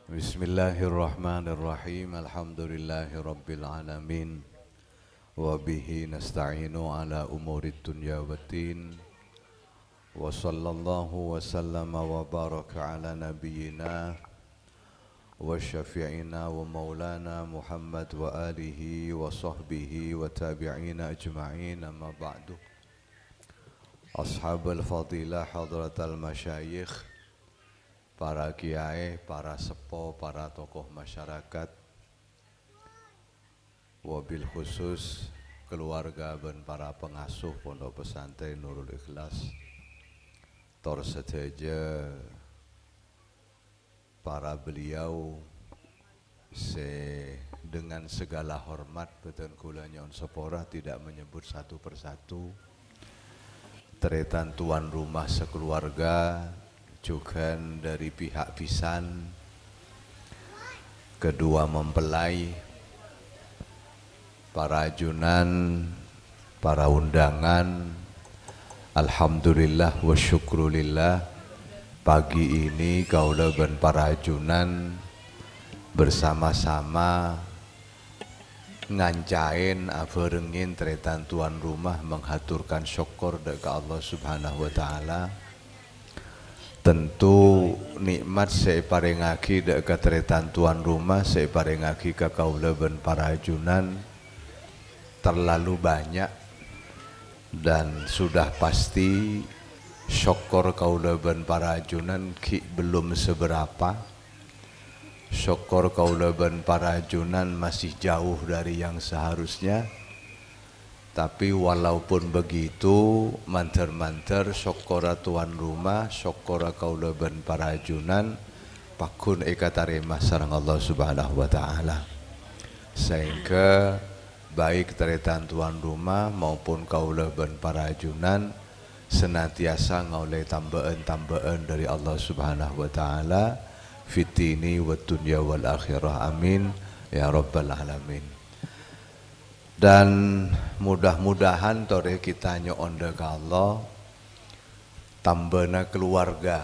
Bismillahirrahmanirrahim. Alhamdulillahirabbil alamin. Wa bihi nasta'inu ala umurid dunya waddin. Wa sallallahu wa sallama wa baraka ala nabiyyina wa syafi'ina wa maulana Muhammad wa alihi wa sahbihi wa tabi'ina ajma'in, amma ba'du. Ashabul fadilah, hadratal masyayikh, para kiai, para sepo, para tokoh masyarakat, wabil khusus keluarga dan para pengasuh Pondok Pesantren Nurul Ikhlas, tor sedaja para beliau dengan segala hormat beten kula nyon sepora tidak menyebut satu persatu, teretan tuan rumah sekeluarga, juga dari pihak pisan, kedua mempelai, para ajunan, para undangan. Alhamdulillah wa syukrulillah, pagi ini kaula dan para ajunan bersama-sama ngancain abarengin teretan tuan rumah menghaturkan syukur ke Allah Subhanahu wa taala. Tentu nikmat saya parengaki dek keteretan tuan rumah, saya parengaki ke kaula ben para ajunan terlalu banyak, dan sudah pasti syukur kaula ben para ajunan belum seberapa. Syukur kaula ben para ajunan masih jauh dari yang seharusnya. Tapi walaupun begitu, manter-manter syokora tuan rumah, syokora kaula ben para ajunan, pakun eka taremah sareng Allah Subhanahu wa taala. Sehingga baik teretan tuan rumah maupun kaula ben para ajunan senantiasa ngaulai tambahan dari Allah Subhanahu wa taala fitini wa dunya wal akhirah, amin ya rabbal alamin. Dan mudah-mudahan tore kita nyoonde ke Allah tambahna keluarga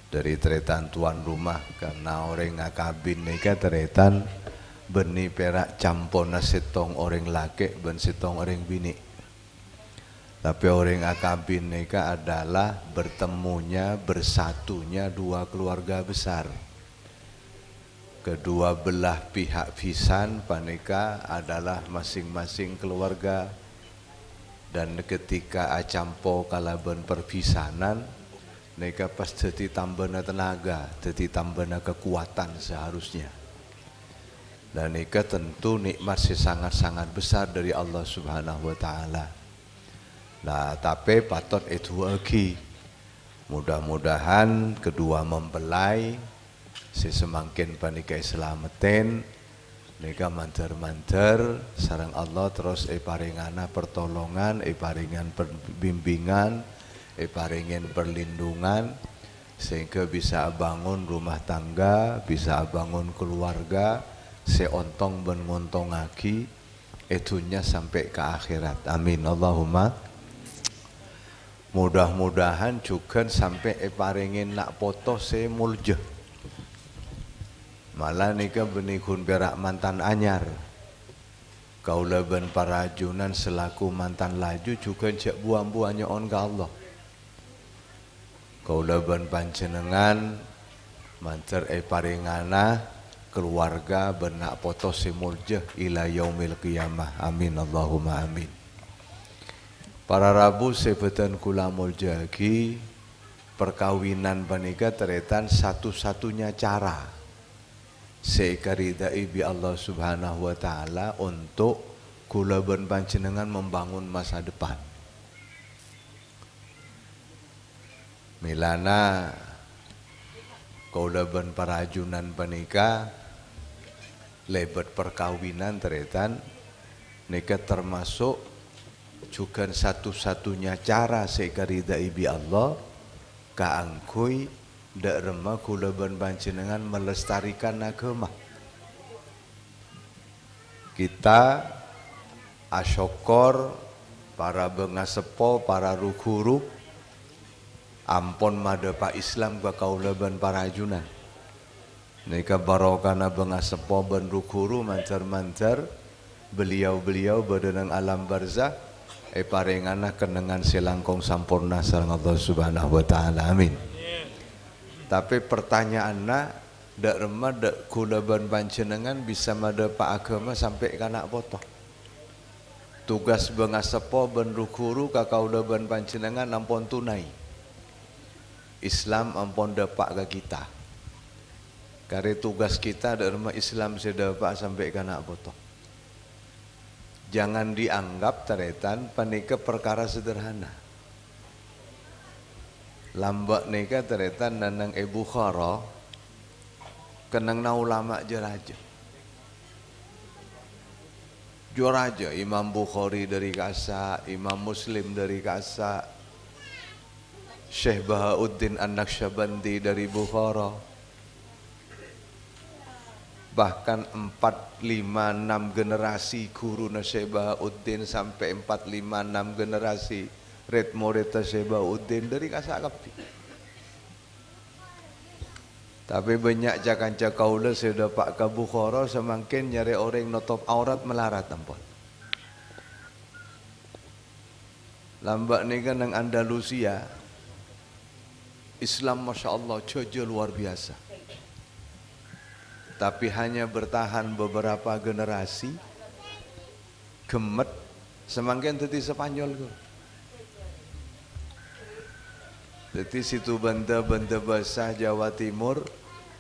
dari teretan tuan rumah, karena orang ngakabin nika teretan beni perak campona setong orang laki ben setong orang bini. Tapi orang ngakabin nika adalah bertemunya, bersatunya dua keluarga besar. Kedua belah pihak pisan panika adalah masing-masing keluarga, dan ketika acampo kalaban perpisanan mereka pas jadi tambahna tenaga, jadi tambahna kekuatan seharusnya. Dan mereka tentu nikmat sangat-sangat besar dari Allah Subhanahu wa taala. Nah, tapi patut itu lagi, mudah-mudahan kedua mempelai semakin panika selametin, nika manter-manter sareng Allah terus paringana pertolongan, paringan bimbingan, paringin perlindungan, sehingga bisa bangun rumah tangga, bisa bangun keluarga, seontong ben ngontongaki itunya sampai ke akhirat. Amin Allahumma. Mudah-mudahan juga sampai paringin nak foto mulja. Malah nika benikun perak mantan anyar. Kaula ben para ajunan selaku mantan laju juga cek buang-buangnya on ke Allah. Kaula ben panjenengan mancer paringana keluarga benak poto simulje ila yaumil qiyamah. Amin Allahumma amin. Para rabu sebetan kula muljagi, perkawinan panika teretan satu-satunya cara sekaridai bi Allah Subhanahu wa taala untuk kula ben panjenengan membangun masa depan. Milana kula ben para ajunan panika lebet perkawinan teretan nika termasuk juga satu-satunya cara sekaridai bi Allah kaangkui dak remah kula ben panjenengan melestarikan agama. Kita asyokor para bengasepo, para guru ampon mada Pak Islam ka kaula ben para ajunan. Nika barokana bengasepo ben rukuru mancar-mancar beliau-beliau berdenang alam barzah parengana kenengan selangkong sampurna sareng Allah Subhanahu wa taala. Amin. Tapi pertanyaanna dak remah dak kula ban panjenengan bisa mada pak agama sampai kanak potong. Tugas bengasepo ben rukuru kakaula ban panjenengan ampun tunai. Islam ampun dapak ke kita. Karena tugas kita dak remah Islam sedapak sampai kanak potong. Jangan dianggap taretan panika perkara sederhana. Lambak nika taretan nanang Ibu Khara kenang na ulama jeraja. Juraja Imam Bukhari dari Kasa, Imam Muslim dari Kasa, Syekh Bahauddin An-Naqsyabandi dari Bukhara. Bahkan 4, 5, 6 generasi guru Syekh Bahauddin sampai 4, 5, 6 generasi murid Syekh Bahauddin dari Kasa Kapi. Tapi banyak jakan kaula sudah pak ke Bukhara semakin nyari orang notop aurat melarat ampun. Lambak ni kan nang Andalusia Islam Masya Allah jojo luar biasa. Tapi hanya bertahan beberapa generasi gemet semakin teti Spanyol kok. Jadi situ benda-benda basah Jawa Timur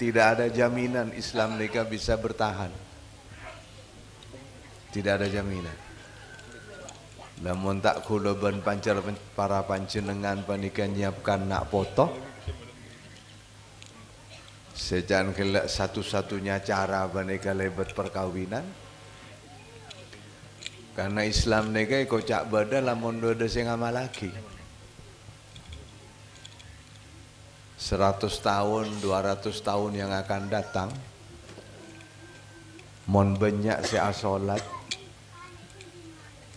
tidak ada jaminan Islam mereka bisa bertahan. Tidak ada jaminan. Namun tak kula ban pancar para panjenengan panikan nyiapkan nak foto. Sejan kelak satu-satunya cara panika lebat perkawinan. Karena Islam mereka kocak bada lamun doda sing amal lagi. 100 tahun, 200 tahun yang akan datang mon banyak saya salat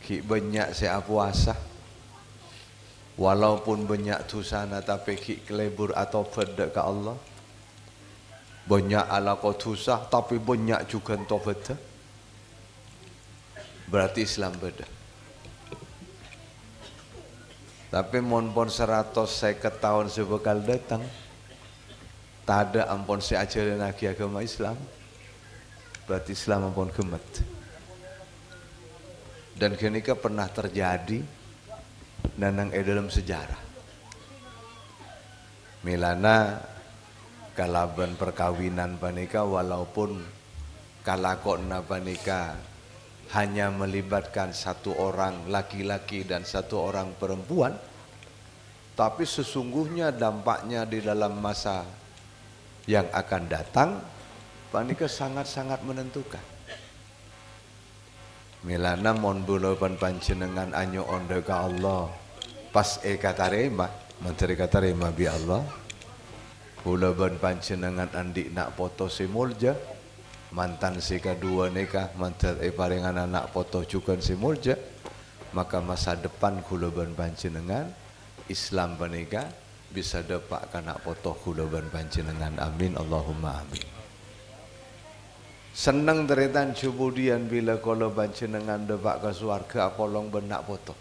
ki banyak saya puasa walaupun banyak dosana tapi ki kelebur atau fadda ke Allah banyak ala dosa tapi banyak juga tobat berarti Islam beda. Tapi mon pon 150 tahun sebekal datang tak ada ampun seajaran lagi agama Islam berarti Islam ampun gemet. Dan kenika pernah terjadi nanang dalam sejarah milana kalaban perkawinan panika walaupun kalakona panika hanya melibatkan satu orang laki-laki dan satu orang perempuan, tapi sesungguhnya dampaknya di dalam masa yang akan datang panika sangat-sangat menentukan. Milana mon bulopan panjenengan anyo onda ka Allah pas katarema menteri katarema bi Allah bulopan panjenengan andi nak foto simulja mantan si kedua nikah mantan paringan anak foto juga si mulja maka masa depan kuloban panjenengan Islam panika bisa dapat kana foto kuloban panjenengan amin Allahumma amin. Senang teritan kemudian bila kalau panjenengan dapat ke surga apolong benak foto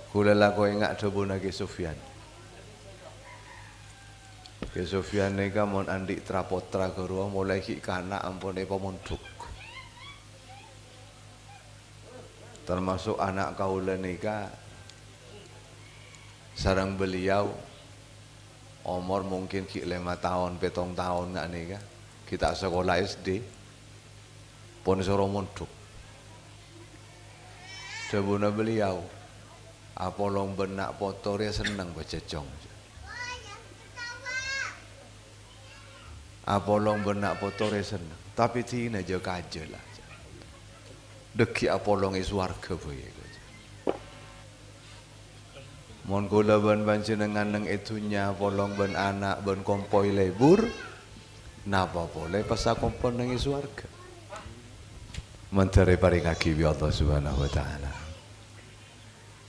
kula lako ingat debu nagi Sufyan ke Sofyan nika mon andik trapotra gerua mulai ki kana ampun pemondok. Termasuk anak kaula nika sarang beliau umur mungkin ki 5 tahun, 7 tahun nak nika. Kita sekolah SD pun suruh mondok. Sebuna beliau apolong benak foto dia senang baca jong. Apolong benak potore senang tapi tina aja kaje lah deki apolong iswarga boye mon kula ban panjenengan nang itunya apolong ben anak ben kompoi lebur napa boleh pas kompon nang iswarga menteri paringaki bi Allah Subhanahu wa taala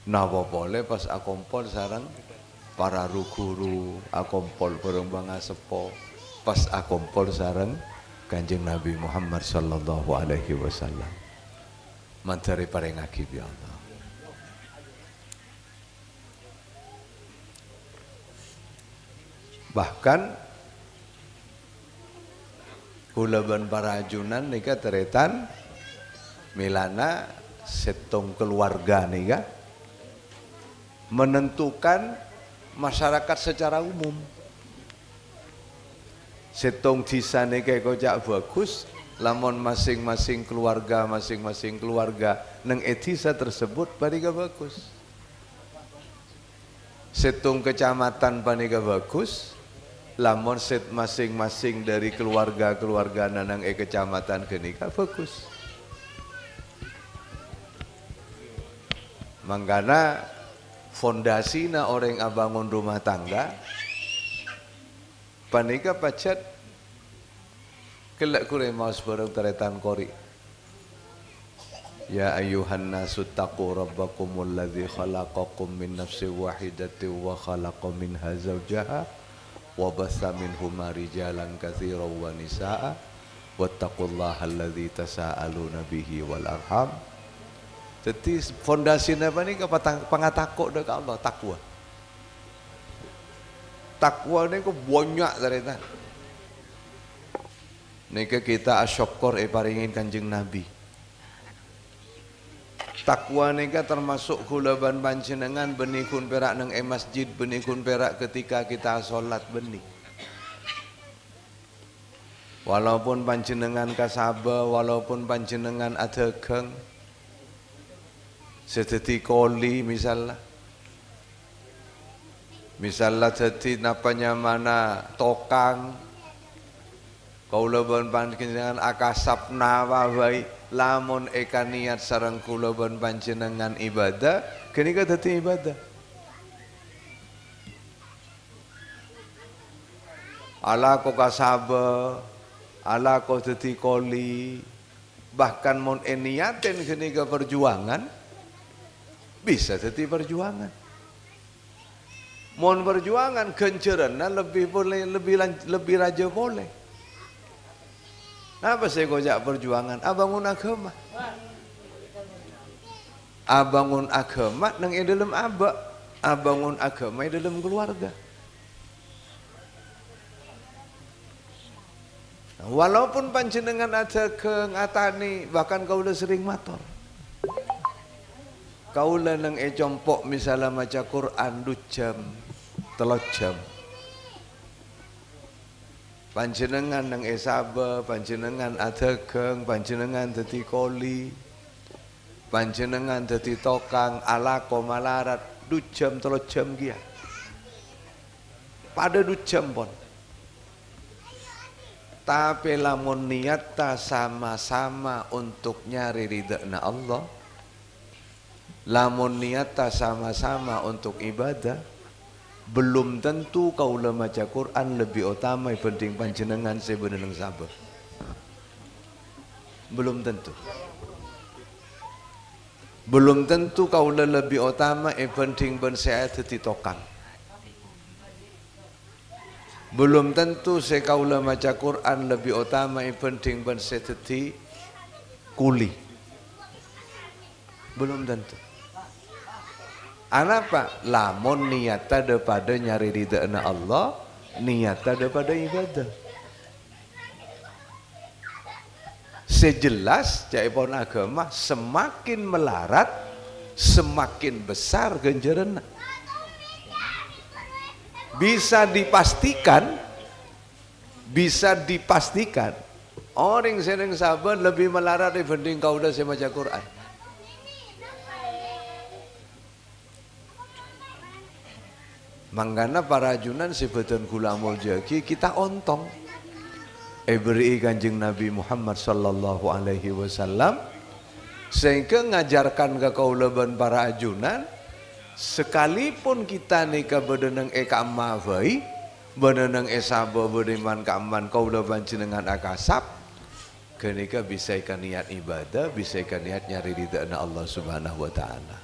napa boleh pas kompon sareng para guru akompol bareng bangasepo pas akompol sareng Kanjeng Nabi Muhammad sallallahu alaihi wasallam. Mantari parengake ya Allah. Bahkan kula ban para ajunan nika teretan milana setong keluarga nika menentukan masyarakat secara umum. Setong desa nika kocak bagus, lamun masing-masing keluarga neng desa tersebut panika bagus. Setong kecamatan panika bagus, lamun set masing-masing dari keluarga nanang kecamatan kenika bagus. Mangkana fondasina orang abangun rumah tangga panika pacet kelak kure maus bareng teretan kori. Ya ayyuhan nasu taqu rabbakumul ladzi khalaqakum min nafsin wahidatin wa khalaqa minha zawjaha wa bassa minhuma rijalan katsiran wa nisaa wattaqullaha alladzi tasaaluna bihi wal arham. Jadi fondasina apa nih pangatakok dek Allah takwa. Takwa ini kok banyak ternyata. Nika kita asyukur paringin Kanjeng Nabi. Takwa nika termasuk kulaban panjenengan benikun perak nang masjid, benikun perak ketika kita sholat benih. Walaupun panjenengan kasaba, walaupun panjenengan adegeng, sedeti koli misalnya jadi napanya mana tokang kaula ban panjenengan akasap nawa bae lamun eka niat sareng kula ban panjenengan ibadah kenika dadi ibadah. Ala ko kasaba, ala ko dadi koli, bahkan mun niaten kenika perjuangan bisa jadi perjuangan. Mohon perjuangan kencerana lebih boleh lebih raja boleh. Apa saya gojak perjuangan? Abangun agama. Abangun agama nang dalam abangun agama dalam keluarga. Walaupun panjenengan ada ngatani bahkan kaula sering matur. Kaula nang compok misalnya maca Quran 2 jam, 3 jam. Panjenengan nang sabar, panjenengan adegeng, panjenengan dadi koli, panjenengan dadi tokang, alako malarat 2 jam, 3 jam kia. Pada 2 jam pun. Tapi lamun niat ta sama-sama untuk nyari ridha Allah, lamun niata sama-sama untuk ibadah, belum tentu kaula maca Quran lebih utama penting panjenengan sebenarnya sabar. Belum tentu. Belum tentu kaula lebih utama penting ben saya dadi tokang. Belum tentu saya kaula maca Quran lebih utama penting ben saya dadi kuli. Belum tentu. Anapa? Lamun niata daripada nyari ridha Allah, niata daripada ibadah. Sejelas jaipun agama semakin melarat, semakin besar ganjaran. Bisa dipastikan orang sering sabar lebih melarat dibanding kau dah saya baca Quran. Mangkana para ajunan sebutan kula muljaki kita ontong. Beri Kanjeng Nabi Muhammad sallallahu alaihi wasallam sehingga ngajarkan ke kaula ban para ajunan sekalipun kita nika bedeneng eka mawai bedeneng esaba bediman kaaman kaula panjenengan akasap kenika bisa ikan niat ibadah bisa ikan niat nyari ridha Allah Subhanahu wa taala.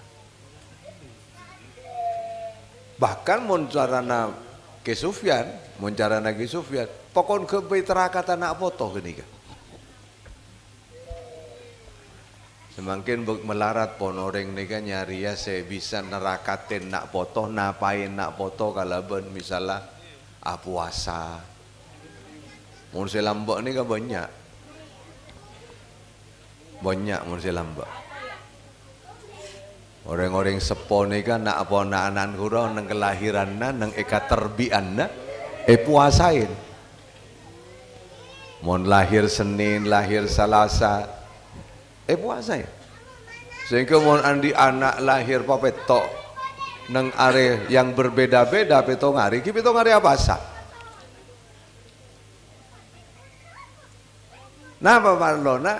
Bahkan moncarana ke Sufyan, moncarana ke Sufyan, pokon ke terakat anak foto gini kan. Semakin melarat ponoreng nih kan nyari ya saya bisa nerakatin nak foto, napain nak foto kalau ben misalnya puasa. Mun selambak nih kan banyak mun selambak. Orang-orang sepo nih kan nak apa anak kurang nang kelahiran nang eka terbian puasain. Mun lahir Senin, lahir Selasa, puasain. Sehingga mun andi anak lahir papetok nang are yang berbeda-beda petong hari apa sah? Nah pamarlona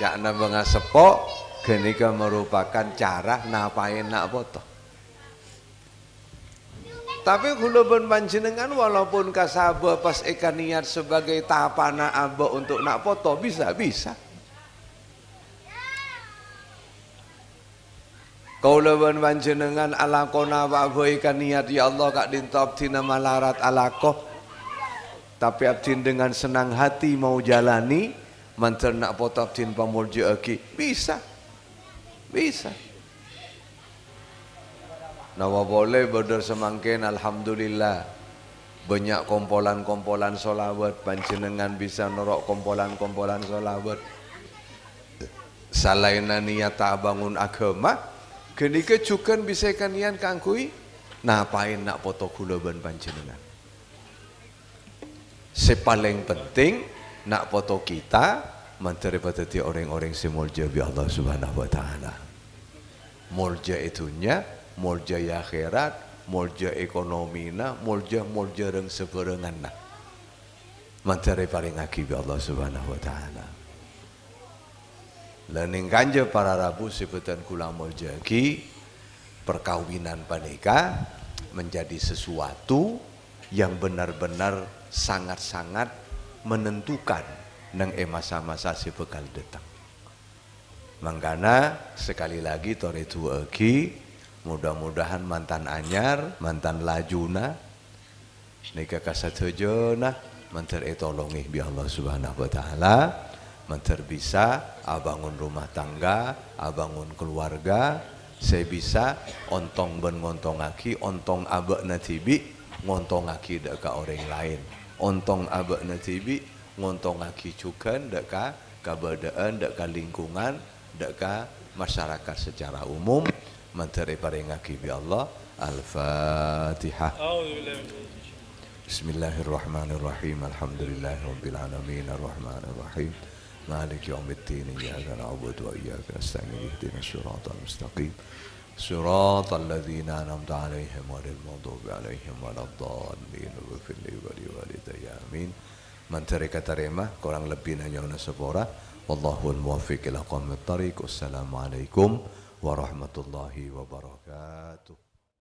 cakna benga sepo genika merupakan cara napain nak foto. Tapi kula ben panjenengan walaupun kasaba pas eka niat sebagai tapana aba untuk nak foto bisa. Kaula ben panjenengan alakona wa eka niat ya Allah kak dintop tina malarat alakoh. Tapi abdin dengan senang hati mau jalani manter nak foto abdin pamulja aki bisa. Nawa boleh berdor semangkin alhamdulillah banyak kompolan-kompolan solawat panjenengan bisa norok kompolan-kompolan solawat salaina niat tak bangun agama geni kecukan bisa kanian kangkui napain nak foto kula ban panjenengan sepaling penting nak foto kita menteri patati orang-orang semulja bi Allah Subhanahu wa taala. Mulja itunya, mulja ya akhirat, mulja ekonomina, mulja reng seberenganna. Menteri paling aki bi Allah Subhanahu wa taala. Lening kanja para rabu sebutan kula mulja ki perkawinan panika menjadi sesuatu yang benar-benar sangat-sangat menentukan nang masa-masa si bekal datang. Mangkana sekali lagi tore tua eki mudah-mudahan mantan anyar, mantan lajuna nika kasatejona manter tolongi bi Allah Subhanahu wa taala manter bisa abangun rumah tangga, abangun keluarga, saya bisa ontong ben ngontongaki, ontong abekna tibi ngontongaki dek ka orang lain. Ontong abekna tibi ngontongaki cukan deka kabadaan deka lingkungan deka masyarakat secara umum menteri paringaki bi Allah Al-Fatihah. Bismillahirrahmanirrahim. Alhamdulillahirabbil alamin arrahmanir rahim maliki yaumiddin iyyaka na'budu wa iyyaka nasta'in ihdinas siratal mustaqim siratal ladzina an'amta 'alaihim ghairil maghdubi 'alaihim waladdallin ighfir li wa liwalidayya amin. Menteri kata remah kurang lebih nanya sepora. Wallahul muwaffiq ila aqwamit thariq. Wassalamualaikum warahmatullahi wabarakatuh.